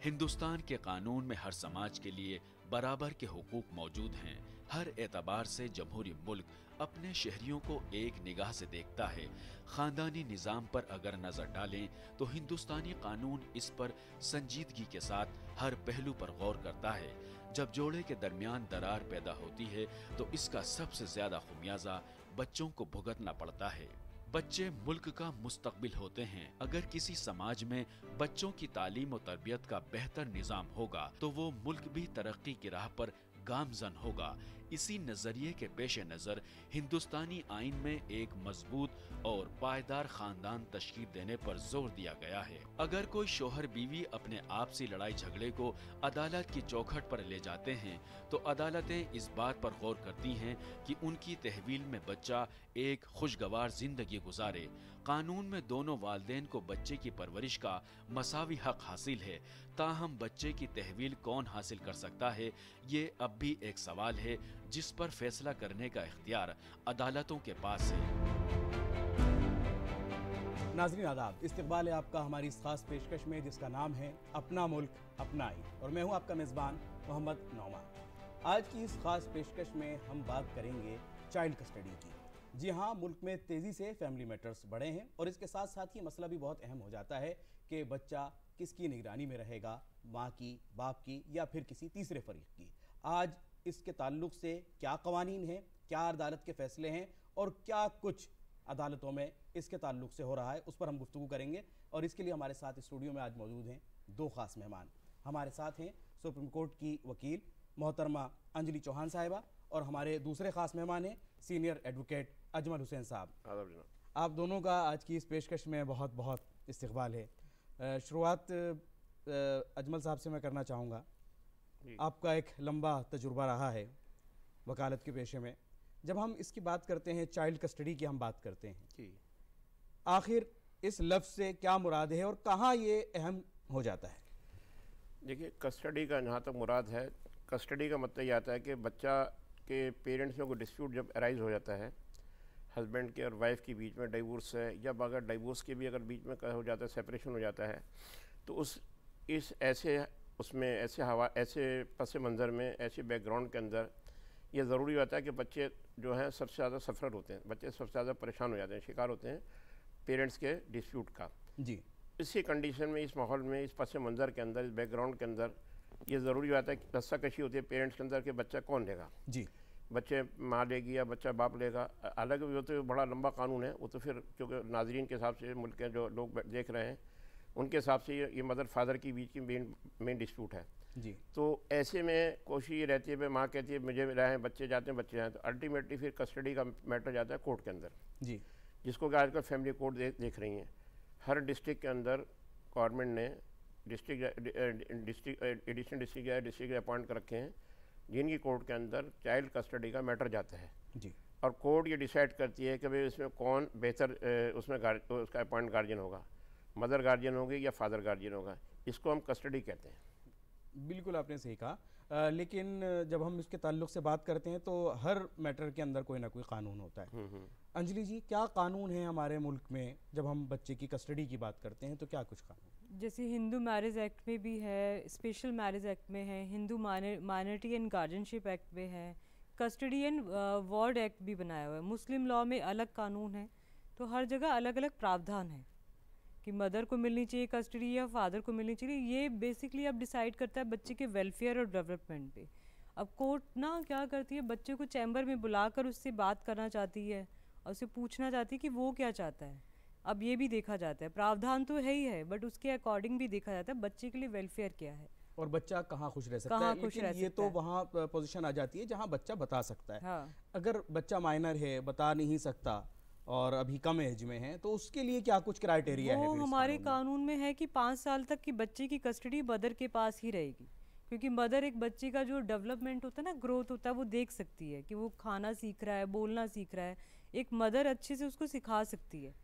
हिंदुस्तान के कानून में हर समाज के लिए बराबर के हुकूक मौजूद हैं। हर एतबार से जमहूरी मुल्क अपने शहरियों को एक निगाह से देखता है। खानदानी निज़ाम पर अगर नजर डालें तो हिंदुस्तानी कानून इस पर संजीदगी के साथ हर पहलू पर गौर करता है। जब जोड़े के दरमियान दरार पैदा होती है तो इसका सबसे ज्यादा खुमियाजा बच्चों को भुगतना पड़ता है। बच्चे मुल्क का मुस्तकबिल होते हैं। अगर किसी समाज में बच्चों की तालीम और तरबियत का बेहतर निजाम होगा तो वो मुल्क भी तरक्की की राह पर गामजन होगा। इसी नजरिए के पेश नजर हिंदुस्तानी आइन में एक मजबूत और पायदार खानदान तश्कील देने पर जोर दिया गया है। अगर कोई शोहर बीवी अपने आपसी लड़ाई झगड़े को अदालत की चौखट पर ले जाते हैं तो अदालतें इस बात पर गौर करती हैं कि उनकी तहवील में बच्चा एक खुशगवार जिंदगी गुजारे। कानून में दोनों वालिदैन को बच्चे की परवरिश का मसावी हक हासिल है। ताहम बच्चे की तहवील कौन हासिल कर सकता है, ये अब भी एक सवाल है जिस पर फैसला करने का इख्तियार अदालतों के पास है। नाज़रीन आदाब, इस्तकबाल है आपका हमारी इस खास पेशकश में जिसका नाम है अपना मुल्क अपना आइन, और मैं हूं आपका मेज़बान मोहम्मद नौमान। आज की इस खास पेशकश में हम बात करेंगे चाइल्ड कस्टडी की। जी हाँ, मुल्क में तेज़ी से फैमिली मैटर्स बढ़े हैं और इसके साथ साथ ये मसला भी बहुत अहम हो जाता है कि बच्चा किसकी निगरानी में रहेगा, माँ की, बाप की या फिर किसी तीसरे फरीक की। आज इसके ताल्लुक से क्या कवानीन हैं, क्या अदालत के फैसले हैं और क्या कुछ अदालतों में इसके ताल्लुक से हो रहा है, उस पर हम गुफ्तगू करेंगे। और इसके लिए हमारे साथ स्टूडियो में आज मौजूद हैं दो खास मेहमान। हमारे साथ हैं सुप्रीम कोर्ट की वकील मोहतरमा अंजलि चौहान साहिबा और हमारे दूसरे खास मेहमान हैं सीनियर एडवोकेट अजमल हुसैन साहब। आप दोनों का आज की इस पेशकश में बहुत बहुत इस्तकबाल है। शुरुआत अजमल साहब से मैं करना चाहूँगा। आपका एक लंबा तजुर्बा रहा है वकालत के पेशे में। जब हम इसकी बात करते हैं, चाइल्ड कस्टडी की हम बात करते हैं जी, आखिर इस लफ्ज़ से क्या मुराद है और कहाँ ये अहम हो जाता है? देखिए, कस्टडी का जहाँ तक मुराद है, कस्टडी का मतलब ये आता है कि बच्चा के पेरेंट्स में कोई डिस्प्यूट जब अराइज हो जाता है हस्बैंड के और वाइफ के बीच में, डिवोर्स है या अगर डिवोर्स के भी अगर बीच में हो जाता है, सेपरेशन हो जाता है, तो ऐसे पस मंज़र में, ऐसे बैकग्राउंड के अंदर ये ज़रूरी होता है कि बच्चे जो हैं सबसे ज़्यादा सफ़र होते हैं, बच्चे सबसे ज़्यादा परेशान हो जाते हैं, शिकार होते हैं पेरेंट्स के डिस्प्यूट का जी। इसी कंडीशन में, इस माहौल में, इस पस मंज़र के अंदर, इस बैकग्राउंड के अंदर ये ज़रूरी होता है कि रस्साकशी होती है पेरेंट्स के अंदर कि बच्चा कौन लेगा जी। बच्चे माँ लेगी या बच्चा बाप लेगा। अलग वो तो बड़ा लंबा कानून है, वो तो फिर क्योंकि नाजरीन के हिसाब से, मुल्क के जो लोग देख रहे हैं उनके हिसाब से ये मदर फादर की बीच की मेन डिस्प्यूट है जी। तो ऐसे में कोशिश ये रहती है, भाई माँ कहती है मुझे रहे, बच्चे जाते हैं, बच्चे जाएँ, तो अल्टीमेटली फिर कस्टडी का मैटर जाता है कोर्ट के अंदर जी, जिसको कि आजकल फैमिली कोर्ट देख रही हैं। हर डिस्ट्रिक्ट के अंदर गवर्नमेंट ने एडिशनल डिस्ट्रिक्ट अपॉइंट कर रखे हैं जिनकी कोर्ट के अंदर चाइल्ड कस्टडी का मैटर जाता है जी। और कोर्ट ये डिसाइड करती है कि भाई इसमें कौन बेहतर उसमें उसका अपॉइंट गार्जियन होगा, मदर गार्जियन होगी या फादर गार्जियन होगा। इसको हम कस्टडी कहते हैं। बिल्कुल आपने सही कहा। लेकिन जब हम इसके ताल्लुक से बात करते हैं तो हर मैटर के अंदर कोई ना कोई कानून होता है। अंजलि जी, क्या कानून है हमारे मुल्क में जब हम बच्चे की कस्टडी की बात करते हैं, तो क्या कुछ कानून? जैसे हिंदू मैरिज एक्ट में भी है, स्पेशल मैरिज एक्ट में है, Hindu minority and guardianship act में है, कस्टडी एंड वार्ड एक्ट भी बनाया हुआ है। मुस्लिम लॉ में अलग कानून है। तो हर जगह अलग अलग प्रावधान है कि मदर को मिलनी चाहिए कस्टडी या फादर को मिलनी चाहिए। ये बेसिकली अब डिसाइड करता है बच्चे के वेलफेयर और डेवलपमेंट पे। अब कोर्ट ना क्या करती है, बच्चे को चैम्बर में बुलाकर उससे बात करना चाहती है और उससे पूछना चाहती है कि वो क्या चाहता है। अब ये भी देखा जाता है, प्रावधान तो है ही है, बट उसके अकॉर्डिंग भी देखा जाता है बच्चे के लिए वेलफेयर क्या है और बच्चा कहाँ खुश रह सकता है। लेकिन ये तो वहाँ पोजीशन आ जाती है जहाँ बच्चा बता सकता है। हाँ। अगर बच्चा माइनर है, बता नहीं सकता और अभी कम एज में है, तो उसके लिए क्या कुछ क्राइटेरिया है? हमारे कानून में है कि 5 साल तक की बच्चे की कस्टडी मदर के पास ही रहेगी, क्योंकि मदर एक बच्चे का जो डेवलपमेंट होता है ना, ग्रोथ होता है, वो देख सकती है कि वो खाना सीख रहा है, बोलना सीख रहा है। एक मदर अच्छे से उसको सिखा सकती है।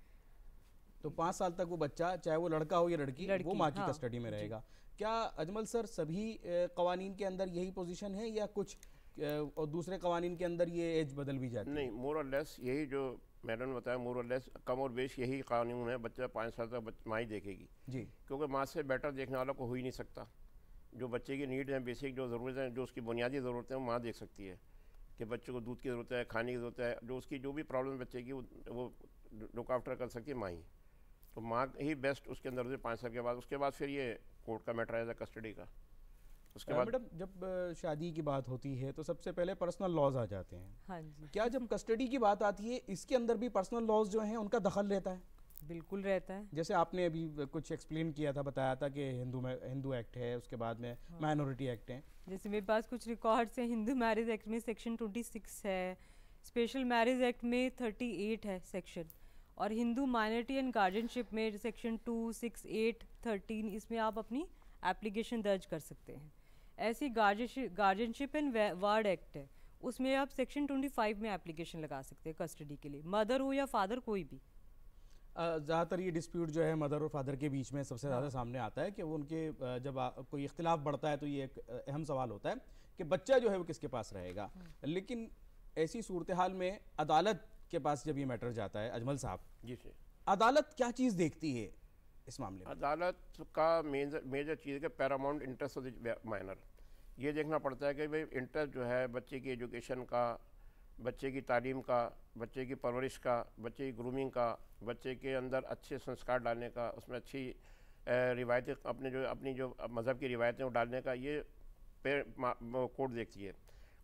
तो 5 साल तक वो बच्चा, चाहे वो लड़का हो या लड़की, वो माँ की कस्टडी में रहेगा। क्या अजमल सर सभी कवानीन के अंदर यही पोजीशन है या कुछ और दूसरे कवानीन के अंदर ये एज बदल भी जाती है? नहीं, मोर और लेस यही जो मैडम ने बताया, मोर और लेस कम और बेश यही कानून है। बच्चा 5 साल तक माँ ही देखेगी जी, क्योंकि माँ से बेटर देखने वाला को हो ही नहीं सकता। जो बच्चे की नीड्स हैं, बेसिक जो ज़रूरतें हैं, जो उसकी बुनियादी ज़रूरतें हैं, वो माँ देख सकती है कि बच्चे को दूध की ज़रूरत है, खाने की ज़रूरत है, जो उसकी जो भी प्रॉब्लम बच्चे की वो लुक आफ्टर कर सकती है माँ ही। तो माँ ही बेस्ट उसके अंदर होती है 5 साल के बाद। उसके बाद फिर ये कोर्ट का मैटर है कस्टडी का। उसके बाद मैडम जब शादी की बात होती है तो सबसे पहले पर्सनल लॉज आ जाते हैं। हाँ जी, क्या जब कस्टडी की बात आती है इसके अंदर भी पर्सनल लॉज जो हैं उनका दखल रहता है? बिल्कुल रहता है। जैसे आपने अभी कुछ एक्सप्लेन किया था, बताया था कि हिंदू एक्ट है, उसके बाद में माइनॉरिटी एक्ट है। जैसे मेरे पास कुछ रिकॉर्ड्स हैं, हिंदू मैरिज एक्ट में सेक्शन 26 है, स्पेशल मैरिज एक्ट में 38 है सेक्शन, और हिंदू माइनॉरिटी एंड गार्जियनशिप में सेक्शन 2, 6, 8, 13, इसमें आप अपनी एप्लीकेशन दर्ज कर सकते हैं। ऐसी गार्जियनशिप एंड वार्ड एक्ट है, उसमें आप सेक्शन 25 में एप्लीकेशन लगा सकते हैं कस्टडी के लिए, मदर हो या फादर कोई भी। ज़्यादातर ये डिस्प्यूट जो है मदर और फादर के बीच में सबसे ज़्यादा सामने आता है कि वो उनके जब कोई इख्तिलाफ बढ़ता है तो ये एक अहम सवाल होता है कि बच्चा जो है वो किसके पास रहेगा। लेकिन ऐसी सूरत हाल में अदालत के पास जब ये मैटर जाता है, अजमल साहब जी सर, अदालत क्या चीज़ देखती है इस मामले में? अदालत का मेजर चीज़ है कि Paramount interest of the minor. ये देखना पड़ता है कि भाई इंटरेस्ट जो है बच्चे की एजुकेशन का, बच्चे की तालीम का, बच्चे की परवरिश का, बच्चे की ग्रूमिंग का, बच्चे के अंदर अच्छे संस्कार डालने का, उसमें अच्छी रिवायतें अपनी जो मज़हब की रिवायतें वो डालने का, ये कोर्ट देखती है।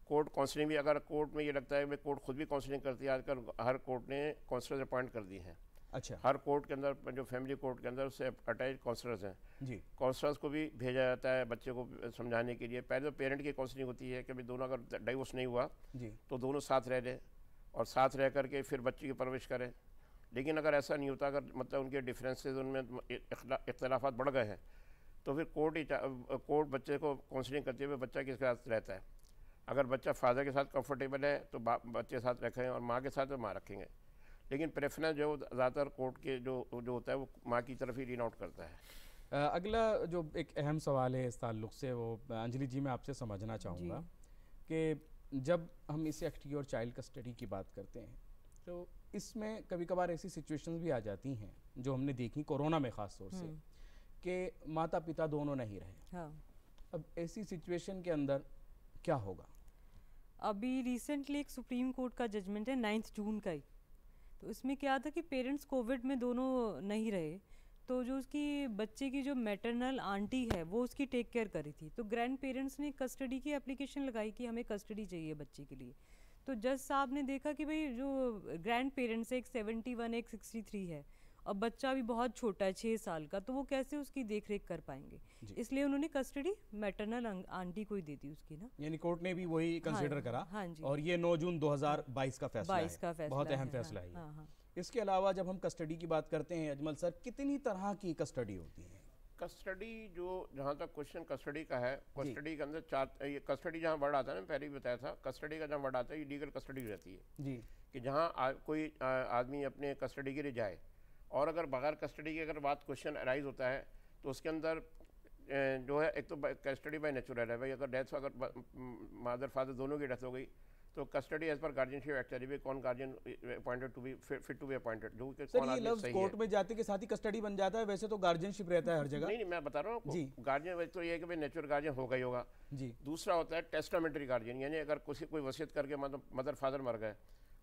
कोर्ट काउंसलिंग भी, अगर कोर्ट में ये लगता है कि कोर्ट खुद भी काउंसलिंग करती है, आजकल हर कोर्ट ने काउंसलर अपॉइंट कर दी हैं। अच्छा, हर कोर्ट के अंदर जो फैमिली कोर्ट के अंदर उससे अटैच काउंसलर्स हैं जी। काउंसलर्स को भी भेजा जाता है बच्चे को समझाने के लिए। पहले तो पेरेंट की काउंसलिंग होती है कि भाई दोनों अगर डाइवोर्स नहीं हुआ जी, तो दोनों साथ रह लें और साथ रह करके फिर बच्चे की परवरिश करें। लेकिन अगर ऐसा नहीं होता, अगर मतलब उनके डिफरेंसेस उनमें इख्तलाफात बढ़ गए हैं तो फिर कोर्ट बच्चे को काउंसलिंग करते हुए बच्चा किसके साथ रहता है। अगर बच्चा फादर के साथ कंफर्टेबल है तो बच्चे के साथ रखें, और माँ के साथ तो माँ रखेंगे। लेकिन प्रेफरेंस जो ज़्यादातर कोर्ट के जो होता है वो माँ की तरफ ही रीन आउट करता है। अगला जो एक अहम सवाल है इस ताल्लुक़ से, वो अंजलि जी मैं आपसे समझना चाहूँगा कि जब हम इस एक्ट की और चाइल्ड कस्टडी की बात करते हैं तो इसमें कभी कभार ऐसी सिचुएशंस भी आ जाती हैं जो हमने देखी कोरोना में ख़ास तौर से कि माता पिता दोनों नहीं रहे। हाँ। अब ऐसी सिचुएशन के अंदर क्या होगा? अभी रिसेंटली एक सुप्रीम कोर्ट का जजमेंट है 9 जून का ही, तो इसमें क्या था कि पेरेंट्स कोविड में दोनों नहीं रहे, तो जो उसकी बच्चे की जो मैटरनल आंटी है वो उसकी टेक केयर करी थी, तो ग्रैंड पेरेंट्स ने कस्टडी की एप्लीकेशन लगाई कि हमें कस्टडी चाहिए बच्चे के लिए। तो जज साहब ने देखा कि भाई जो ग्रैंड पेरेंट्स है, एक 71 एक 63 है, और बच्चा भी बहुत छोटा है 6 साल का, तो वो कैसे उसकी देख रेख कर पाएंगे, इसलिए उन्होंने कस्टडी मैटरनल आंटी को ही दे दी उसकी ना। यानी कोर्ट ने भी वही कंसीडर करा। हाँ जी। और ये 9 जून 2022 का फैसला है, बहुत अहम फैसला है। हाँ, हाँ। इसके अलावा जब हम कस्टडी की बात करते हैं अजमल सर, कितनी तरह की कस्टडी होती है? कस्टडी जो, जहाँ तक क्वेश्चन कस्टडी का है, कस्टडी के अंदर ये कस्टडी जहाँ वर्ड आता है ना, पहले भी बताया था, कस्टडी का जहाँ वर्ड आता है ये लीगल कस्टडी रहती है जी, कि जहाँ कोई आदमी अपने कस्टडी के लिए जाए, और अगर बगैर कस्टडी की अगर बात क्वेश्चन अराइज होता है तो उसके अंदर जो है, एक तो कस्टडी बाय नेचुरल है भाई, अगर डेथ, अगर मदर फादर दोनों की डेथ हो गई तो custody as per guardianship act चली, कौन guardian appointed to be fit to be appointed, जो कि सर ये लफ्ज कोर्ट में जाते के साथ ही कस्टडी बन जाता है, वैसे तो गार्जियनशिप रहता है हर जगह। नहीं, मैं बता रहा हूँ जी, गार्जियन तो ये है कि भाई नेचुरल गार्जियन होगा ही होगा जी। दूसरा होता है टेस्टामेंटरी गार्जियन, यानी अगर कोई वसीयत करके मतलब मदर फादर मर गए,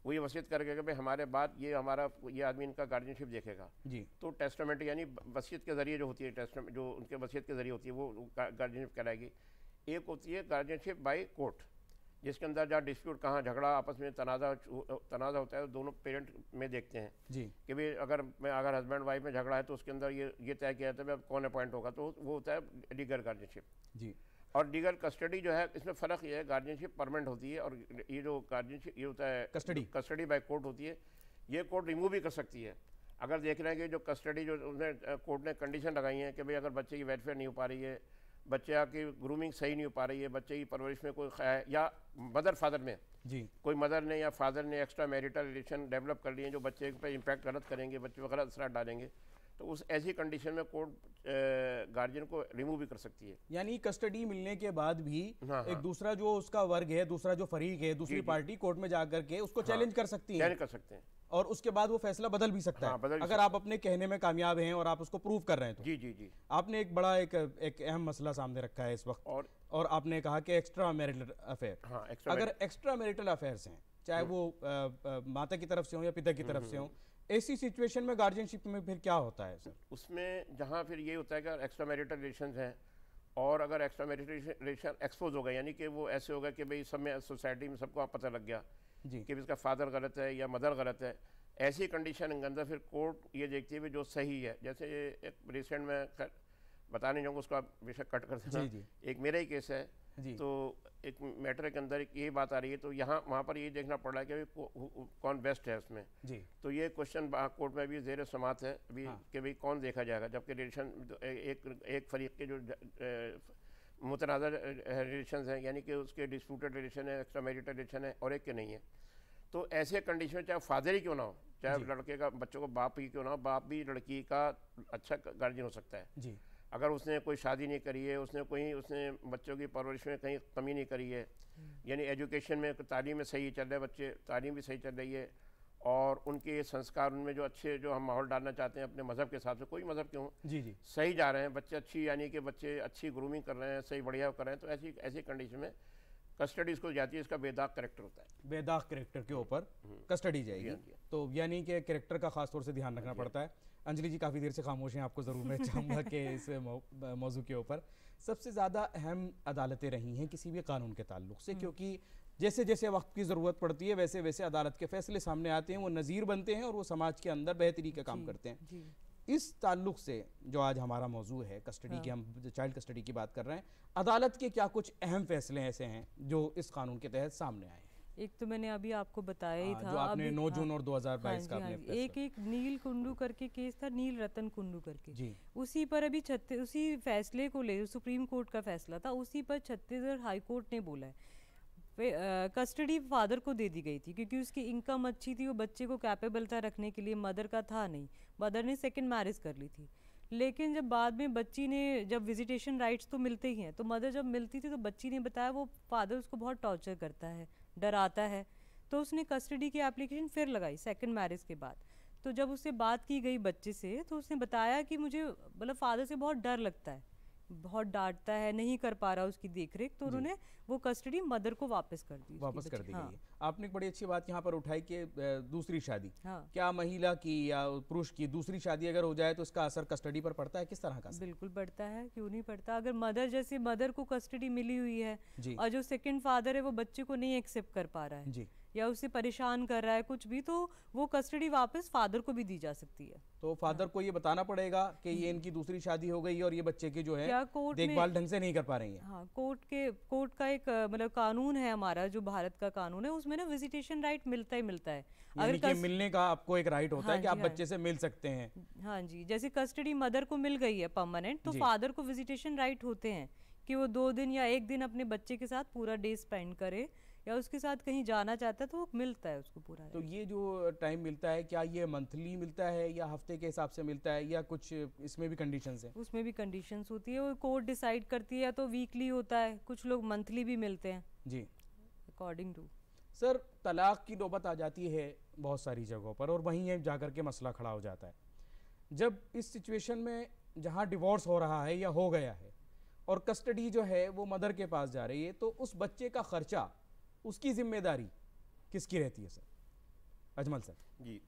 वो ये वसीयत करके कि भाई हमारे बाद ये आदमी इनका गार्जियनशिप देखेगा जी, तो टेस्टामेंट यानी वसीयत के जरिए जो होती है, टेस्टामेंट जो उनके वसीयत के जरिए होती है वो गार्जियनशिप कहलाएगी। एक होती है गार्जियनशिप बाय कोर्ट, जिसके अंदर जहाँ डिस्प्यूट, कहाँ झगड़ा, आपस में तनाज़ा होता है, दोनों पेरेंट में देखते हैं जी, कि भाई अगर हस्बैंड वाइफ में झगड़ा है तो उसके अंदर ये तय किया जाता है अब कौन अपॉइंट होगा, तो वो होता है लीगल गार्जियनशिप जी। और लीगल कस्टडी जो है, इसमें फ़र्क ये है, गार्जियनशिप परमानेंट होती है और ये जो गार्जियनशिप ये होता है कस्टडी बाय कोर्ट होती है, ये कोर्ट रिमूव भी कर सकती है। अगर देख रहे हैं कि जो कस्टडी जो उसने कोर्ट ने कंडीशन लगाई है कि भाई अगर बच्चे की वेलफेयर नहीं हो पा रही है, बच्चे की ग्रूमिंग सही नहीं हो पा रही है, बच्चे की परवरिश में कोई या मदर फादर में जी, कोई मदर ने या फादर ने एक्स्ट्रा मैरिटल रिलेशन डेवलप कर लिए जो बच्चे पे इम्पैक्ट गलत करेंगे, बच्चे पर गलत असर डालेंगे, तो उस ऐसी कंडीशन में कोर्ट गार्जियन को रिमूव भी कर सकती है। यानी कस्टडी मिलने के बाद भी हाँ, एक दूसरा जो उसका वर्ग है, दूसरा जो फरीक है, दूसरी पार्टी कोर्ट में जाकर के उसको चैलेंज कर सकती है। चैलेंज कर सकते हैं। और उसके बाद वो फैसला बदल भी सकता हाँ, है अगर आप अपने कहने में कामयाब हैं और आप उसको प्रूव कर रहे हैं तो। जी जी जी। आपने एक बड़ा एक अहम मसला सामने रखा है इस वक्त, और आपने कहा कि एक्स्ट्रा मैरिटल अफेयर। हाँ, अगर एक्स्ट्रा मैरिटल अफेयर्स हैं, चाहे वो माता की तरफ से हो या पिता की तरफ से हो, ऐसी सिचुएशन में गार्जियनशिप में फिर क्या होता है सर? उसमें जहाँ फिर ये होता है कि एक्स्ट्रा मैरिटल रिलेशन हैं, और अगर एक्स्ट्रा मैरिटल रिलेशन एक्सपोज हो गए, यानी कि वो ऐसे होगा कि भाई सब में सोसाइटी में सबको पता लग गया जी कि इसका फादर गलत है या मदर गलत है, ऐसी कंडीशन के अंदर फिर कोर्ट ये देखती है जो सही है। जैसे एक रिसेंट में बताने जाऊँगा, उसको आप बेशक कट कर देना। जी। एक मेरा ही केस है जी। तो एक मैटर के अंदर ये बात आ रही है, तो यहाँ वहाँ पर ये देखना पड़ रहा है कि कौन बेस्ट है उसमें जी। तो ये क्वेश्चन कोर्ट में भी ज़ेर समात है अभी कि भाई कौन देखा जाएगा, जबकि रिलेशन एक फरीक के जो मुतनाज़ा रिलेशन हैं, यानी कि उसके डिस्प्यूटेड रिलेशन है, एक्स्ट्रा मैरिटल रिलेशन है, और एक के नहीं है। तो ऐसे कंडीशन में चाहे फादर ही क्यों ना हो, चाहे लड़के का बच्चों को बाप ही क्यों ना हो, बाप भी लड़की का अच्छा गार्जियन हो सकता है जी। अगर उसने कोई शादी नहीं करी है, उसने बच्चों की परवरिश में कहीं कमी नहीं करी है, यानी एजुकेशन में तालीम में सही चल रहा है, बच्चे तालीम भी सही चल रही है, और उनके संस्कार उनमें जो अच्छे जो हम माहौल डालना चाहते हैं अपने मज़हब के हिसाब से, कोई मज़हब क्यों जी जी सही जा रहे हैं बच्चे, अच्छी यानी कि बच्चे अच्छी ग्रूमिंग कर रहे हैं, सही बढ़िया कर रहे हैं, तो ऐसी कंडीशन में कस्टडी इसको जाती है, इसका बेदाग करेक्टर होता है। बेदाग करेक्टर के ऊपर कस्टडी जाएगी, तो यानी कि करेक्टर का खास तौर से ध्यान रखना पड़ता है। अंजलि जी काफ़ी देर से खामोश हैं, आपको ज़रूर मैं चाहूँगा कि इस मौजू के ऊपर सबसे ज़्यादा अहम अदालतें रही हैं किसी भी कानून के ताल्लुक से, क्योंकि जैसे जैसे वक्त की ज़रूरत पड़ती है वैसे वैसे अदालत के फैसले सामने आते हैं, वो नज़ीर बनते हैं और वो समाज के अंदर बेहतरी का काम करते हैं। इस ताल्लुक से जो आज हमारा मौजू है कस्टडी की, हम चाइल्ड कस्टडी की बात कर रहे हैं, अदालत के क्या कुछ अहम फैसले ऐसे हैं जो इस कानून के तहत सामने आए हैं? एक तो मैंने अभी आपको बताया ही था, जो आपने 9 जून और 2022 का आपने एक नील कुंडू करके केस था, नील रतन कुंडू करके जी, उसी पर अभी उसी फैसले को ले, सुप्रीम कोर्ट का फैसला था, उसी पर छत्तीसगढ़ हाई कोर्ट ने बोला है कस्टडी फादर को दे दी गई थी क्योंकि उसकी इनकम अच्छी थी, वो बच्चे को कैपेबल था रखने के लिए, मदर का था नहीं, मदर ने सेकंड मैरिज कर ली थी। लेकिन जब बाद में बच्ची ने, जब विजिटेशन राइट्स तो मिलते ही हैं, तो मदर जब मिलती थी तो बच्ची ने बताया वो फादर उसको बहुत टॉर्चर करता है, डराता है, तो उसने कस्टडी की एप्लीकेशन फिर लगाई सेकंड मैरिज के बाद। तो जब उससे बात की गई बच्चे से तो उसने बताया कि मुझे मतलब फादर से बहुत डर लगता है, बहुत डांटता है, नहीं कर पा रहा उसकी देखरेख, तो उन्होंने वो कस्टडी मदर को वापस कर दी गई है। आपने एक बड़ी अच्छी बात यहाँ पर उठाई कि दूसरी शादी, हाँ, क्या महिला की या पुरुष की दूसरी शादी अगर हो जाए तो इसका असर कस्टडी पर पड़ता है? किस तरह का? बिल्कुल पड़ता है, क्यों नहीं पड़ता। अगर मदर को कस्टडी मिली हुई है और जो सेकंड फादर है वो बच्चे को नहीं एक्सेप्ट कर पा रहा है जी, या उसे परेशान कर रहा है कुछ भी, तो वो कस्टडी वापस फादर को भी दी जा सकती है। तो फादर को ये बताना पड़ेगा कि ये इनकी दूसरी शादी हो गई और ये बच्चे की जो है देखभाल ढंग से नहीं कर पा रही है। हाँ, कोर्ट का एक मतलब कानून है हमारा, जो भारत का कानून है, उसमें ना विजिटेशन राइट मिलता ही मिलता है। अगर मिलने का आपको एक राइट होता है कि आप बच्चे से मिल सकते हैं। हाँ जी, जैसे कस्टडी मदर को मिल गई है परमानेंट, तो फादर को विजिटेशन राइट होते हैं कि वो 2 दिन या 1 दिन अपने बच्चे के साथ पूरा डे स्पेंड करे, या उसके साथ कहीं जाना चाहता है तो वो मिलता है उसको पूरा। तो ये जो टाइम मिलता है, क्या ये मंथली मिलता है या हफ्ते के हिसाब से मिलता है, या कुछ इसमें भी कंडीशंस हैं? उसमें भी कंडीशंस होती है, वो कोर्ट डिसाइड करती है, या तो वीकली होता है, कुछ लोग मंथली भी मिलते हैं जी, अकॉर्डिंग टू। सर, तलाक की नौबत आ जाती है बहुत सारी जगहों पर और वहीं जाकर के मसला खड़ा हो जाता है। जब इस सिचुएशन में जहाँ डिवोर्स हो रहा है या हो गया है और कस्टडी जो है वो मदर के पास जा रही है, तो उस बच्चे का खर्चा, उसकी जिम्मेदारी किसकी रहती है सर? अजमल सर जी,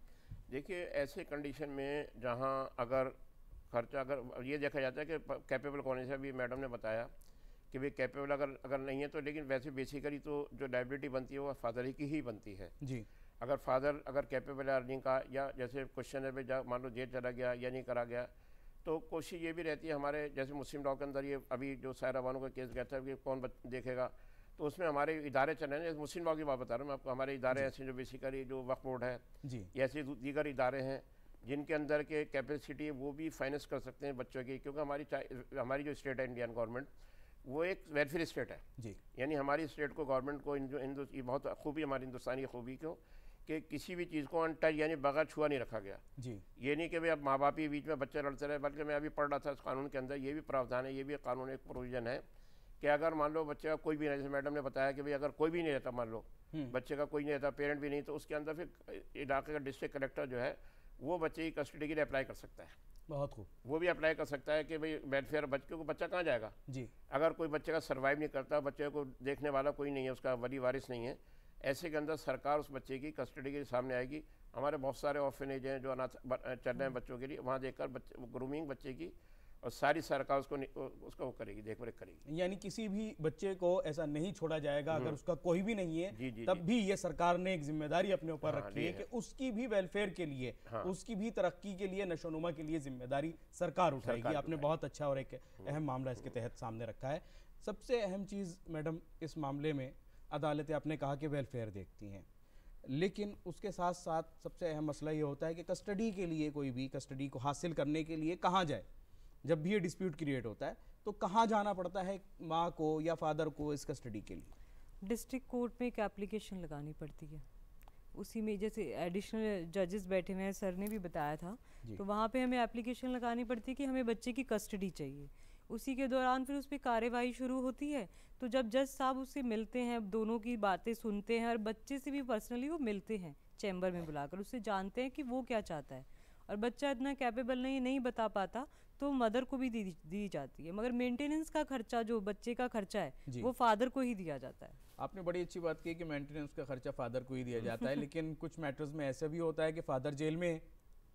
देखिए ऐसे कंडीशन में जहां अगर खर्चा, अगर ये देखा जाता है कि कैपेबल कौन है, अभी मैडम ने बताया कि भाई कैपेबल अगर नहीं है तो, लेकिन वैसे बेसिकली तो जो लायबिलिटी बनती है वो फादर ही की ही बनती है जी। अगर फादर कैपेबल है अर्निंग का, या जैसे क्वेश्चन है भाई मान लो जेल चला गया या नहीं करा गया, तो कोशिश ये भी रहती है हमारे, जैसे मुस्लिम लॉ के अंदर ये अभी जो सायरा बानो का केस गया था कि कौन देखेगा, तो उसमें हमारे इदारे चले हैं, मुस्लिम लॉ की बात बता रहा हूँ मैं आपको, हमारे इदारे ऐसे जो बेसिकली जो वक्फ बोर्ड है जी, ऐसे दीगर इदारे हैं जिनके अंदर के कैपेसिटी है वो भी फाइनेंस कर सकते हैं बच्चों की, क्योंकि हमारी जो स्टेट है इंडियन गवर्नमेंट, वो एक वेलफेयर स्टेट है जी, यानी हमारी स्टेट को गवर्नमेंट को ये बहुत खूबी हमारी हिंदुस्तानी खूबी क्यों कि किसी भी चीज़ को अनटच यानी बगैर छुआ नहीं रखा गया जी। ये नहीं कि भाई अब माँ बाप ही बीच में बच्चे लड़ते रहे, बल्कि मैं अभी पढ़ रहा था इस कानून के अंदर ये भी प्रावधान है, ये भी कानून एक प्रोविज़न है कि अगर मान लो बच्चे का कोई भी नहीं, जैसे मैडम ने बताया कि भाई अगर कोई भी नहीं रहता, मान लो बच्चे का कोई नहीं रहता, पेरेंट भी नहीं, तो उसके अंदर फिर इलाके का डिस्ट्रिक्ट कलेक्टर जो है वो बच्चे की कस्टडी के लिए अप्लाई कर सकता है। बहुत खूब। वो भी अप्लाई कर सकता है कि भाई वेलफेयर, बच्चे को, बच्चा कहाँ जाएगा जी। अगर कोई बच्चे का सर्वाइव नहीं करता, बच्चे को देखने वाला कोई नहीं है, उसका वली वारिस नहीं है, ऐसे के अंदर सरकार उस बच्चे की कस्टडी के सामने आएगी। हमारे बहुत सारे ऑर्फनेज हैं जो अनाथ चल रहे हैं बच्चों के लिए, वहाँ देखकर बच्चे ग्रूमिंग बच्चे की और सारी सरकार उसको वो करेगी, देखरेख करेगी। यानी किसी भी बच्चे को ऐसा नहीं छोड़ा जाएगा अगर उसका कोई भी नहीं है। जी, तब भी ये सरकार ने एक जिम्मेदारी अपने ऊपर रखी है कि है। उसकी भी वेलफेयर के लिए, उसकी भी तरक्की के लिए, नशोनुमा के लिए जिम्मेदारी सरकार उठाएगी। आपने बहुत अच्छा और एक अहम मामला इसके तहत सामने रखा है। सबसे अहम चीज़ मैडम इस मामले में अदालतें, आपने कहा कि वेलफेयर देखती हैं, लेकिन उसके साथ साथ सबसे अहम मसला ये होता है कि कस्टडी के लिए, कोई भी कस्टडी को हासिल करने के लिए कहाँ जाए। जब भी ये डिस्प्यूट क्रिएट होता है तो कहाँ जाना पड़ता है माँ को या फादर को इस कस्टडी के लिए? डिस्ट्रिक्ट कोर्ट में एक एप्लीकेशन लगानी पड़ती है। उसी में जैसे एडिशनल जजेस बैठे हुए हैं, सर ने भी बताया था, तो वहाँ पे हमें एप्लीकेशन लगानी पड़ती है कि हमें बच्चे की कस्टडी चाहिए। उसी के दौरान फिर उस पर कार्यवाही शुरू होती है। तो जब जज साहब उससे मिलते हैं, दोनों की बातें सुनते हैं और बच्चे से भी पर्सनली वो मिलते हैं चैम्बर में बुलाकर, उससे जानते हैं कि वो क्या चाहता है। और बच्चा इतना कैपेबल नहीं बता पाता तो मदर को भी दी जाती है, मगर मेंटेनेंस का खर्चा, जो बच्चे का खर्चा है, वो फादर को ही दिया जाता है। आपने बड़ी अच्छी बात की कि मेंटेनेंस का खर्चा फादर को ही दिया जाता है, लेकिन कुछ मैटर्स में ऐसा भी होता है कि फादर जेल में है,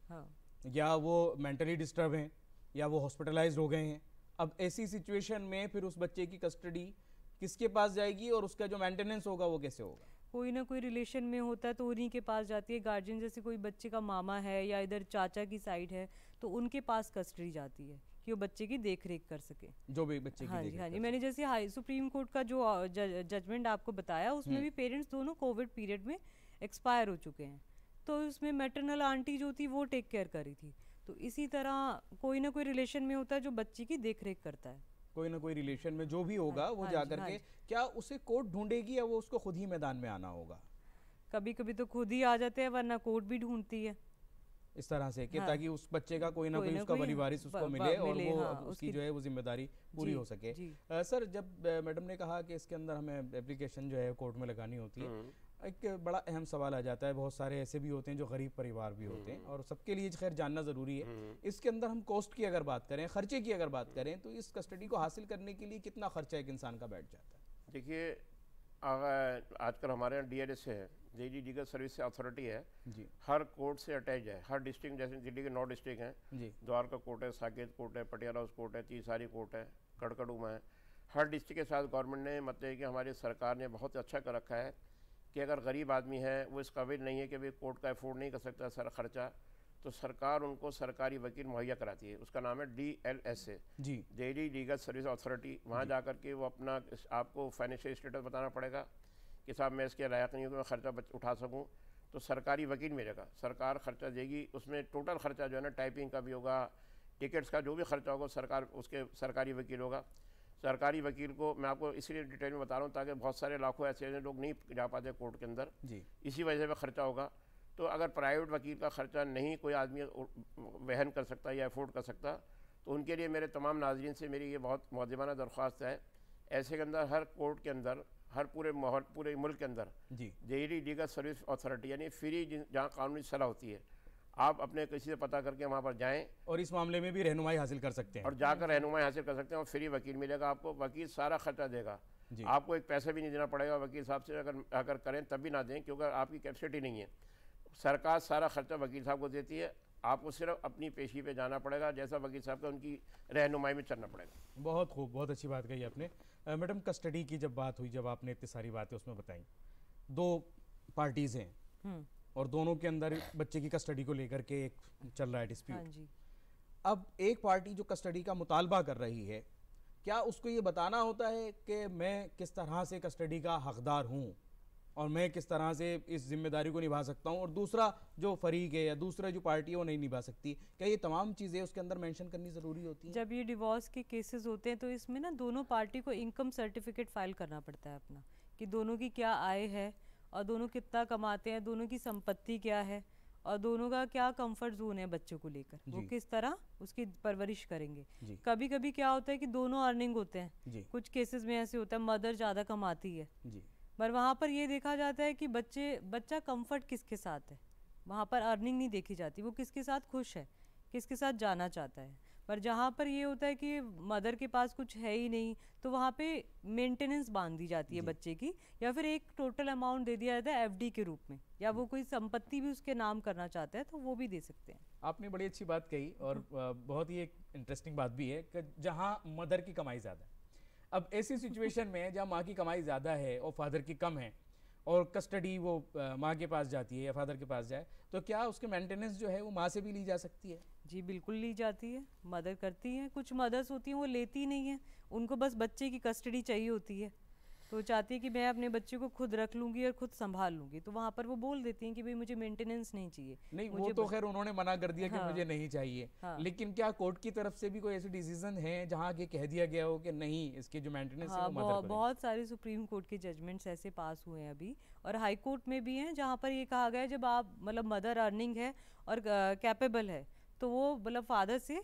हाँ, या वो मेंटली डिस्टर्ब हैं, या वो हॉस्पिटलाइज्ड हो गए हैं। अब ऐसी सिचुएशन में फिर उस बच्चे की कस्टडी किसके पास जाएगी और उसका जो मेंटेनेंस होगा वो कैसे होगा? कोई ना कोई रिलेशन में होता है तो उन्हीं के पास जाती है। गार्जियन, जैसे कोई बच्चे का मामा है या इधर चाचा की साइड है, तो उनके पास कस्टडी जाती है कि वो बच्चे की देख रेख कर सके, जो भी बच्चे की हाँ जी, देख हाँ रेख जी। कर मैंने जैसे हाई सुप्रीम कोर्ट का जो जजमेंट आपको बताया, उसमें भी पेरेंट्स दोनों कोविड पीरियड में एक्सपायर हो चुके हैं, तो उसमें मैटरनल आंटी जो थी वो टेक केयर करी थी। तो इसी तरह कोई ना कोई रिलेशन में होता है जो बच्चे की देख रेख करता है। कोई ना कोई रिलेशन में जो भी होगा वो हाँ जाकर जी, के, क्या उसे कोर्ट ढूंढेगी या वो उसको खुद ही मैदान में आना होगा? कभी कभी तो खुद ही आ जाते हैं, वरना कोर्ट भी ढूंढती है इस तरह से कि हाँ, ताकि उस बच्चे का कोई ना कोई उसका वली वारिस उसको मिले और वो हाँ, उसकी जो है वो जिम्मेदारी पूरी हो सके। सर, जब मैडम ने कहा कि इसके अंदर हमें एप्लीकेशन जो है कोर्ट में लगानी होती है, एक बड़ा अहम सवाल आ जाता है। बहुत सारे ऐसे भी होते हैं जो गरीब परिवार भी होते हैं, और सबके लिए खैर जानना ज़रूरी है। इसके अंदर हम कॉस्ट की अगर बात करें, खर्चे की अगर बात करें, तो इस कस्टडी को हासिल करने के लिए कितना खर्चा एक इंसान का बैठ जाता है? देखिए, आजकल हमारे यहाँ DLS है, दिल्ली लीगल सर्विस अथॉरिटी है जी, हर कोर्ट से अटैच है। हर डिस्ट्रिक्ट, जैसे दिल्ली के 9 डिस्ट्रिक्ट हैं जी, द्वारका कोर्ट है, साकेत कोर्ट है, पटियाला हाउस कोर्ट है, तीसारी कोर्ट है, कड़कड़ूमा है। हर डिस्ट्रिक्ट के साथ गवर्नमेंट ने, मतलब कि हमारी सरकार ने बहुत अच्छा कर रखा है कि अगर गरीब आदमी है, वो इस काबिल नहीं है कि भाई कोर्ट का अफोर्ड नहीं कर सकता सारा खर्चा, तो सरकार उनको सरकारी वकील मुहैया कराती है। उसका नाम है DLS है, जी, दिल्ली लीगल सर्विस अथॉरिटी। वहाँ जाकर के वो अपना, आपको फाइनेंशियल स्टेटस बताना पड़ेगा कि साहब मैं इसके लायक नहीं हूँ कि मैं खर्चा उठा सकूँ, तो सरकारी वकील मिलेगा, सरकार खर्चा देगी। उसमें टोटल खर्चा जो है ना, टाइपिंग का भी होगा, टिकट्स का जो भी खर्चा होगा, सरकार उसके सरकारी वकील होगा। सरकारी वकील को मैं आपको इसलिए डिटेल में बता रहा हूँ ताकि बहुत सारे लाखों ऐसे लोग नहीं जा पाते कोर्ट के अंदर जी, इसी वजह से खर्चा होगा। तो अगर प्राइवेट वकील का खर्चा नहीं कोई आदमी वहन कर सकता या अफोर्ड कर सकता, तो उनके लिए मेरे तमाम नाज़रीन से मेरी ये बहुत मुअद्दिबाना दरख्वास्त है, ऐसे के अंदर हर कोर्ट के अंदर, हर पूरे मुल्क के अंदर जी, दिल्ली लीगल सर्विस अथॉरिटी यानी फ्री, जहाँ कानूनी सलाह होती है, आप अपने किसी से पता करके वहाँ पर जाएं और इस मामले में भी रहनुमाई हासिल कर सकते हैं और जाकर रहनुमाई हासिल कर सकते हैं, और फ्री वकील मिलेगा आपको। वकील सारा खर्चा देगा, आपको एक पैसा भी नहीं देना पड़ेगा वकील साहब से। अगर करें तब भी ना दें, क्योंकि आपकी कैपेसिटी नहीं है। सरकार सारा खर्चा वकील साहब को देती है, आपको सिर्फ अपनी पेशी पे जाना पड़ेगा, जैसा वकील साहब का उनकी रहनुमाई में चलना पड़ेगा। बहुत खूब, बहुत अच्छी बात कही आपने। मैडम, कस्टडी की जब बात हुई, जब आपने इतनी सारी बातें उसमें बताई, 2 पार्टीज़ हैं और दोनों के अंदर बच्चे की कस्टडी को लेकर के एक चल रहा है डिस्प्यूट। हाँ जी। अब एक पार्टी जो कस्टडी का मुतालबा कर रही है, क्या उसको ये बताना होता है कि मैं किस तरह से कस्टडी का हकदार हूँ और मैं किस तरह से इस जिम्मेदारी को निभा सकता हूँ, और दूसरा जो फरीक है या दूसरा जो पार्टी है वो नहीं निभा सकती? क्या ये तमाम चीज़ें उसके अंदर मेंशन करनी ज़रूरी होती हैं? जब ये डिवोर्स के केसेस होते हैं तो इसमें ना दोनों पार्टी को इनकम सर्टिफिकेट फाइल करना पड़ता है अपना, कि दोनों की क्या आय है और दोनों कितना कमाते हैं, दोनों की संपत्ति क्या है, और दोनों का क्या कंफर्ट जोन है बच्चों को लेकर, वो जी। किस तरह उसकी परवरिश करेंगे। जी। कभी कभी क्या होता है कि दोनों अर्निंग होते हैं, जी। कुछ केसेस में ऐसे होता है मदर ज़्यादा कमाती है, जी। पर वहाँ पर ये देखा जाता है कि बच्चा कंफर्ट किसके साथ है, वहाँ पर अर्निंग नहीं देखी जाती, वो किसके साथ खुश है, किसके साथ जाना चाहता है। पर जहाँ पर ये होता है कि मदर के पास कुछ है ही नहीं, तो वहाँ पे मेंटेनेंस बांध दी जाती है जी। बच्चे की, या फिर एक टोटल अमाउंट दे दिया जाता है एफडी के रूप में, या वो कोई संपत्ति भी उसके नाम करना चाहता है तो वो भी दे सकते हैं। आपने बड़ी अच्छी बात कही और बहुत ही एक इंटरेस्टिंग बात भी है कि जहाँ मदर की कमाई ज़्यादा है, अब ऐसी सिचुएशन में जहाँ माँ की कमाई ज़्यादा है और फादर की कम है और कस्टडी वो माँ के पास जाती है या फादर के पास जाए, तो क्या उसके मेंटेनेंस जो है वो माँ से भी ली जा सकती है? जी बिल्कुल ली जाती है, मदर करती हैं। कुछ मदर्स होती हैं वो लेती नहीं है, उनको बस बच्चे की कस्टडी चाहिए होती है, तो वो चाहती है कि मैं अपने बच्चे को खुद रख लूंगी और खुद संभाल लूंगी, तो वहाँ पर वो बोल देती हैं कि भाई मुझे मेंटेनेंस नहीं चाहिए। नहीं, वो मुझे तो खैर उन्होंने मना कर दिया कि हाँ। मुझे नहीं चाहिए। हाँ। लेकिन क्या कोर्ट की तरफ से भी कोई ऐसे डिसीजन है जहाँ ये कह दिया गया हो कि नहीं, इसके जो मेंटेनेंस है हाँ, वो मदर को देंगे? बहुत सारे सुप्रीम कोर्ट के जजमेंट्स ऐसे पास हुए हैं अभी, और हाई कोर्ट में भी हैं जहाँ पर ये कहा गया है जब आप मतलब मदर अर्निंग है और कैपेबल है तो वो मतलब फादर से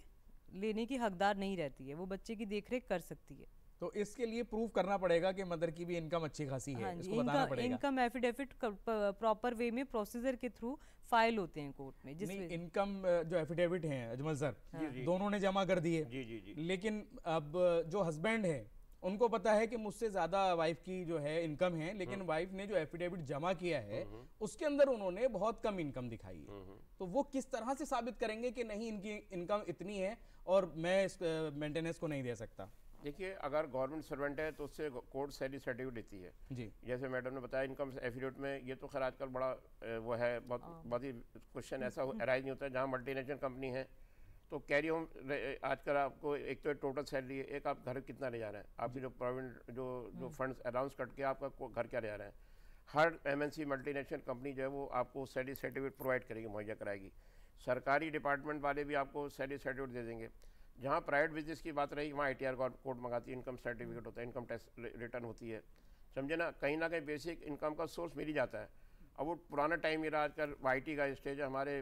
लेने की हकदार नहीं रहती है, वो बच्चे की देखरेख कर सकती है। तो इसके लिए प्रूव करना पड़ेगा कि मदर की भी इनकम अच्छी खासी है, हाँ जी, इसको बताना पड़ेगा। इनकम एफिडेविट प्रॉपर वे में प्रोसीजर के थ्रू फाइल होते हैं कोर्ट में, नहीं, जिसमें इनकम जो एफिडेविट हैं अजमल सर, जी। दोनों ने जमा कर दिए। जी जी जी। लेकिन अब जो हस्बैंड है उनको पता है कि मुझसे ज्यादा वाइफ की जो है इनकम है, लेकिन वाइफ ने जो एफिडेविट जमा किया है उसके अंदर उन्होंने बहुत कम इनकम दिखाई है, तो वो किस तरह से साबित करेंगे कि नहीं इनकी इनकम इतनी है और मैं इस मेंटेनेंस को नहीं दे सकता? देखिए, अगर गवर्नमेंट सर्वेंट है तो उससे कोर्ट सैलरी सर्टिफिकेट देती है। जी। जैसे मैडम ने बताया इनकम एफिडेविट में, ये तो खैर आजकल बड़ा वो है, बहुत ही क्वेश्चन ऐसा अराइज नहीं होता है। जहाँ मल्टीनेशनल कंपनी है तो कैरी होम आजकल आपको एक तो टोटल सैलरी है, एक आप घर कितना ले जा रहे हैं, आपकी जो प्रोविडेंट जो फंड्स अलाउंस कट के आपका घर क्या ले जा रहे हैं। हर एमएनसी मल्टीनेशनल कंपनी जो है वो आपको सैलरी सर्टिफिकेट प्रोवाइड करेगी, मुहैया कराएगी। सरकारी डिपार्टमेंट वाले भी आपको सैलरी सर्टिफिकेट दे देंगे। जहाँ प्राइवेट बिजनेस की बात रही वहाँ ITR कोर्ट मंगाती है, इनकम सर्टिफिकेट होता है, इनकम टैक्स रिटर्न होती है, समझे ना कहीं बेसिक इनकम का सोर्स मिल ही जाता है। अब वो पुराना टाइम ये रहा, आजकल YT का स्टेज है। हमारे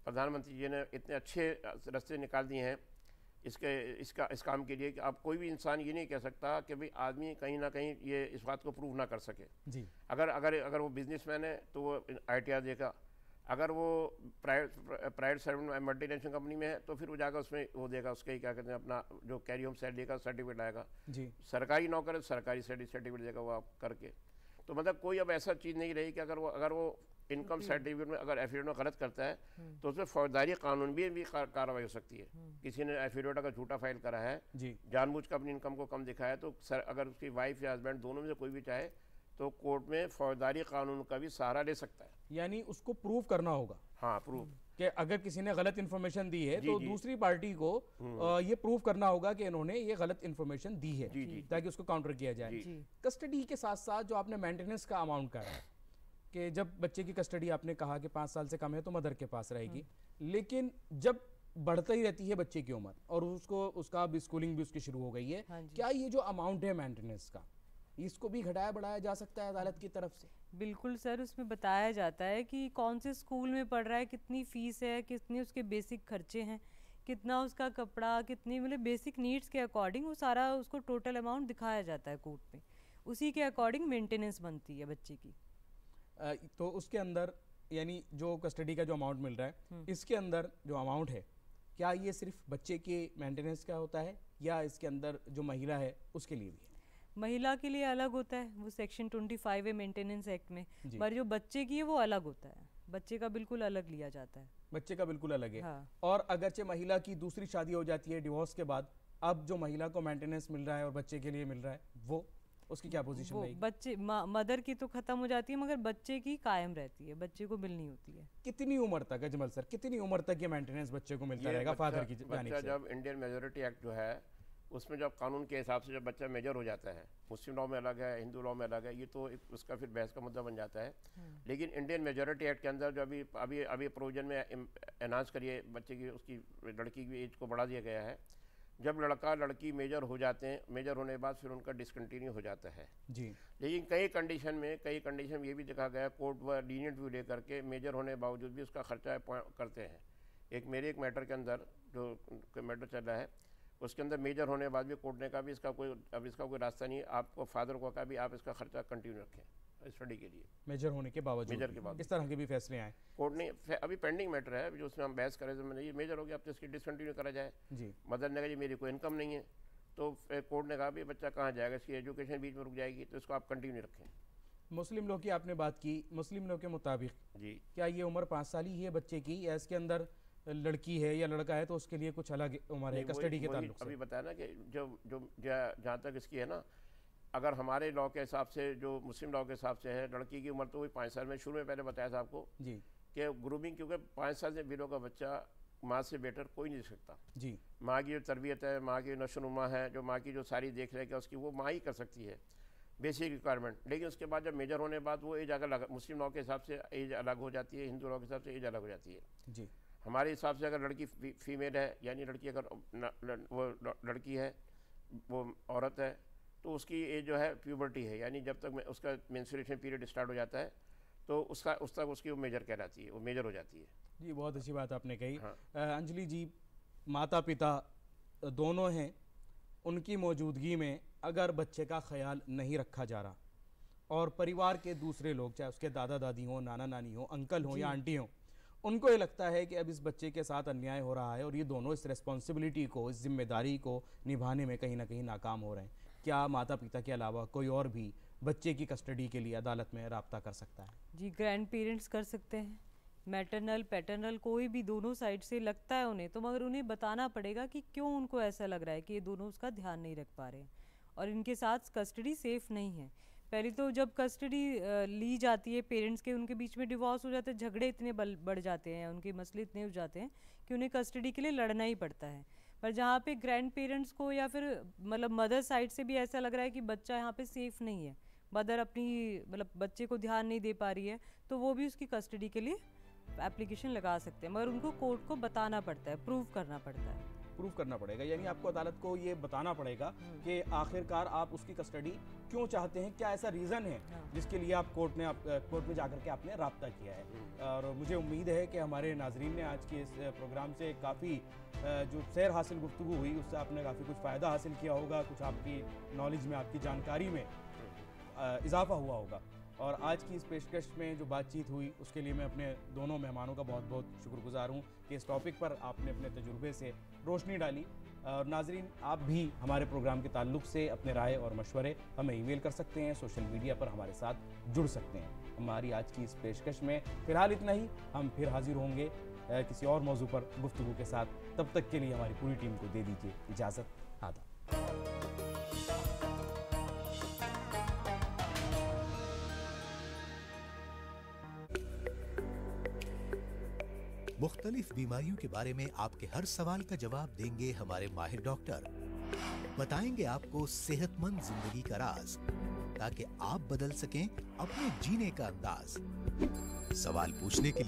प्रधानमंत्री जी ने इतने अच्छे रास्ते निकाल दिए हैं इस काम के लिए कि अब कोई भी इंसान ये नहीं कह सकता कि भाई आदमी कहीं ना कहीं ये इस बात को प्रूव ना कर सके। जी। अगर वो बिजनेसमैन है तो वो ITR देगा, अगर वो प्राइवेट सर्वेंट मल्टीनेशनल कंपनी में है तो फिर वो जाकर उसमें वो देगा, उसके क्या कहते हैं अपना जो कैरी होम सैलरी का सर्टिफिकेट आएगा। जी। सरकारी नौकर है सरकारी सैलरी सर्टिफिकेट देगा वो आप करके। तो मतलब कोई अब ऐसा चीज़ नहीं रही कि अगर वो इनकम सर्टिफिकेट में अगर एफिडेविट में गलत करता है तो उसमें फौजदारी कानून भी कार्रवाई हो सकती है। किसी ने एफिडेविट अगर झूठा फाइल करा है, जानबूझकर अपनी इनकम को कम दिखाया, तो अगर उसकी वाइफ या हस्बैंड दोनों में से कोई भी चाहे तो कोर्ट में फौजदारी कानून का भी सहारा ले सकता है। यानी उसको प्रूव करना होगा। हाँ, प्रूफ कि अगर किसी ने गलत इन्फॉर्मेशन दी है जी, तो जी। दूसरी पार्टी को ये प्रूव करना होगा कि इन्होंने ये गलत इन्फॉर्मेशन दी है, जी, जी। ताकि उसको काउंटर किया जाए। जी। कस्टडी के साथ साथ जो आपने मेंटेनेंस का अमाउंट कहा है कि जब बच्चे की कस्टडी आपने कहा कि 5 साल से कम है तो मदर के पास रहेगी, लेकिन जब बढ़ता ही रहती है बच्चे की उम्र और उसका अब स्कूलिंग भी उसकी शुरू हो गई है, हाँ जी। क्या ये जो अमाउंट है मेंटेनेंस का इसको भी घटाया बढ़ाया जा सकता है अदालत की तरफ से? बिल्कुल सर, उसमें बताया जाता है कि कौन से स्कूल में पढ़ रहा है, कितनी फीस है, कितने उसके बेसिक खर्चे हैं, कितना उसका कपड़ा, कितनी मतलब बेसिक नीड्स के अकॉर्डिंग वो सारा उसको टोटल अमाउंट दिखाया जाता है कोर्ट में, उसी के अकॉर्डिंग मेंटेनेंस बनती है बच्चे की। तो उसके अंदर यानी जो कस्टडी का जो अमाउंट मिल रहा है इसके अंदर जो अमाउंट है, क्या ये सिर्फ बच्चे के मेंटेनेंस का होता है या इसके अंदर जो महिला है उसके लिए भी है? महिला के लिए अलग होता है, वो सेक्शन 25 है मेंटेनेंस एक्ट में, जी। पर जो बच्चे की है वो अलग होता है, बच्चे का बिल्कुल अलग लिया जाता है। बच्चे का बिल्कुल अलग है। हाँ। और अगरचे महिला की दूसरी शादी हो जाती है डिवोर्स के बाद, अब जो महिला को मेंटेनेंस मिल रहा है और बच्चे के लिए मिल रहा है, वो उसकी क्या पोजीशन वो रहेगी? बच्चे मदर की तो खत्म हो जाती है मगर बच्चे की कायम रहती है, बच्चे को मिलनी होती है। कितनी उम्र तक अजमल सर, कितनी उम्र तक ये मेंटेनेंस बच्चे को मिलता रहेगा फादर की जानिब बच्चा से? जब इंडियन मेजोरिटी एक्ट जो है उसमें जब कानून के हिसाब से जब बच्चा मेजर हो जाता है, मुस्लिम लॉ में अलग है, हिंदू लॉ में अलग है, ये तो उसका फिर बहस का मुद्दा बन जाता है। लेकिन इंडियन मेजोरिटी एक्ट के अंदर जो अभी प्रोविजन में एनहांस करिए बच्चे की, उसकी लड़की की एज को बढ़ा दिया गया है, जब लड़का लड़की मेजर हो जाते हैं, मेजर होने के बाद फिर उनका डिसकंटिन्यू हो जाता है जी। लेकिन कई कंडीशन में ये भी देखा गया, कोर्ट व लीनियंट व्यू लेकर के मेजर होने के बावजूद भी उसका खर्चा करते हैं। मेरे एक मैटर के अंदर जो मैटर चल रहा है उसके अंदर मेजर होने के बाद भी कोर्ट ने कहा भी इसका कोई रास्ता नहीं है, आपको फादर को कहा भी आप इसका खर्चा कंटिन्यू रखें स्टडी के लिए, मेजर होने के बावजूद इस तरह के भी फैसले आए। कोर्ट ने अभी पेंडिंग मैटर है जो उसमें हम बहस करें, तो मैंने ये मेजर हो गया, अब तो इसकी डिसकंटिन्यू करा जाए जी। मदर ने कहा जी मेरी कोई इनकम नहीं है, तो कोर्ट ने कहा भी बच्चा कहाँ जाएगा, इसकी एजुकेशन बीच में रुक जाएगी, तो इसको आप कंटिन्यू रखें। मुस्लिम लॉ की आपने बात की, मुस्लिम लॉ के मुताबिक जी क्या ये उम्र 5 साल ही है बच्चे की, या इसके अंदर लड़की है या लड़का है तो उसके लिए कुछ अलग उम्र है कस्टडी के ताल्लुक से? अभी बताया ना कि जहाँ तक इसकी है ना, अगर हमारे लॉ के हिसाब से, जो मुस्लिम लॉ के हिसाब से है, लड़की की उम्र तो वही 5 साल में शुरू में पहले बताया था आपको जी कि ग्रूमिंग, क्योंकि 5 साल से बिलो का बच्चा माँ से बेटर कोई नहीं सकता जी। माँ की जो तरबियत है, माँ की नशोनुमा है, जो माँ की जो सारी देख रेख है उसकी, वो माँ ही कर सकती है बेसिक रिक्वायरमेंट। लेकिन उसके बाद जब मेजर होने के बाद वो एज अलग, मुस्लिम लॉ के हिसाब से एज अलग हो जाती है, हिंदू लॉ के हिसाब से एज अलग हो जाती है जी। हमारे हिसाब से अगर लड़की फीमेल है, यानी लड़की अगर वो लड़की है, वो औरत है, तो उसकी एज जो है प्यूबर्टी है, यानी जब तक उसका मेंस्ट्रुएशन पीरियड स्टार्ट हो जाता है तो उस तक उसकी वो मेजर कहलाती है, वो मेजर हो जाती है जी। बहुत अच्छी बात आपने कही। हाँ। अंजलि जी, माता पिता दोनों हैं, उनकी मौजूदगी में अगर बच्चे का ख्याल नहीं रखा जा रहा और परिवार के दूसरे लोग, चाहे उसके दादा दादी हों, नाना नानी हों, अंकल हों या आंटी हों, उनको ये लगता है कि अब इस बच्चे के साथ अन्याय हो रहा है और ये दोनों इस रिस्पॉन्सिबिलिटी को, इस जिम्मेदारी को निभाने में कहीं ना कहीं नाकाम हो रहे हैं, क्या माता पिता के अलावा कोई और भी बच्चे की कस्टडी के लिए अदालत में राब्ता कर सकता है? जी, ग्रैंड पेरेंट्स कर सकते हैं, मैटरनल पैटर्नल कोई भी, दोनों साइड से लगता है उन्हें, तो मगर उन्हें बताना पड़ेगा कि क्यों उनको ऐसा लग रहा है कि ये दोनों उसका ध्यान नहीं रख पा रहे हैं और इनके साथ कस्टडी सेफ़ नहीं है। पहले तो जब कस्टडी ली जाती है पेरेंट्स के, उनके बीच में डिवोर्स हो जाते हैं, झगड़े इतने बढ़ जाते हैं, उनके मसले इतने हो जाते हैं कि उन्हें कस्टडी के लिए लड़ना ही पड़ता है। पर जहाँ पे ग्रैंड पेरेंट्स को या फिर मतलब मदर साइड से भी ऐसा लग रहा है कि बच्चा यहाँ पे सेफ़ नहीं है, मदर अपनी मतलब बच्चे को ध्यान नहीं दे पा रही है, तो वो भी उसकी कस्टडी के लिए एप्लीकेशन लगा सकते हैं, मगर उनको कोर्ट को बताना पड़ता है, प्रूव करना पड़ता है। प्रूव करना पड़ेगा, यानी आपको अदालत को ये बताना पड़ेगा कि आखिरकार आप उसकी कस्टडी क्यों चाहते हैं, क्या ऐसा रीज़न है जिसके लिए आप कोर्ट में जाकर के आपने राब्ता किया है। और मुझे उम्मीद है कि हमारे नाजरीन ने आज के इस प्रोग्राम से काफ़ी जो सैर हासिल गुफ्तगू हुई उससे आपने काफ़ी कुछ फ़ायदा हासिल किया होगा, कुछ आपकी नॉलेज में, आपकी जानकारी में इजाफा हुआ होगा। और आज की इस पेशकश में जो बातचीत हुई उसके लिए मैं अपने दोनों मेहमानों का बहुत बहुत शुक्रगुजार हूँ कि इस टॉपिक पर आपने अपने तजुर्बे से रोशनी डाली। और नाजरीन, आप भी हमारे प्रोग्राम के ताल्लुक से अपने राय और मशवरे हमें ईमेल कर सकते हैं, सोशल मीडिया पर हमारे साथ जुड़ सकते हैं। हमारी आज की इस पेशकश में फ़िलहाल इतना ही, हम फिर हाजिर होंगे किसी और मौजू पर गुफ्तगू के साथ। तब तक के लिए हमारी पूरी टीम को दे दीजिए इजाज़त। आदाब। मुख्तलिफ बीमारियों के बारे में आपके हर सवाल का जवाब देंगे हमारे माहिर डॉक्टर। बताएंगे आपको सेहतमंद जिंदगी का राज, ताकि आप बदल सकें अपने जीने का अंदाज। सवाल पूछने के लिए